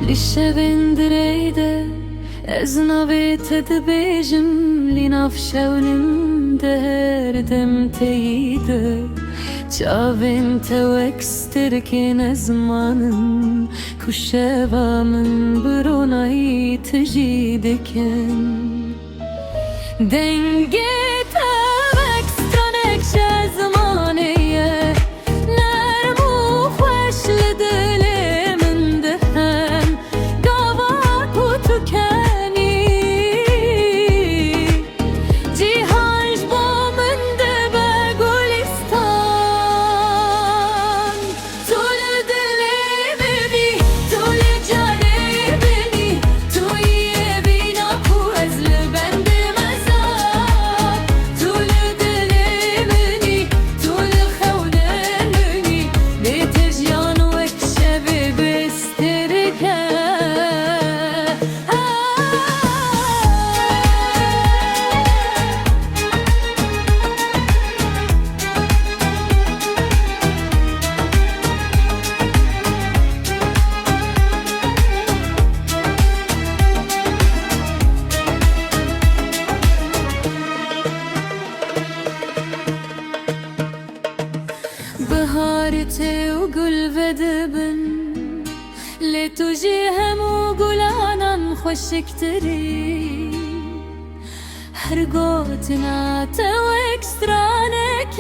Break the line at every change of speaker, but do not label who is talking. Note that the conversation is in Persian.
للشبن دريدة أزنبي تدبيجم لنفشة ونمدهر دم تيدة شافن توكس تركين زمان كشبا من بروناي تجيدكن دنگت اوکس ترانک شه زمانیه نرمو خوش لدل من دهن گاواک و تو کنی جیهانش با من ده به گلستان تو لدلی ببی تو لجانی بینی توی بینا کو از لبند بهارتي وقل بدبن لتجي هم وقلانا خوشك تري هرقوتنا تو اكسترانك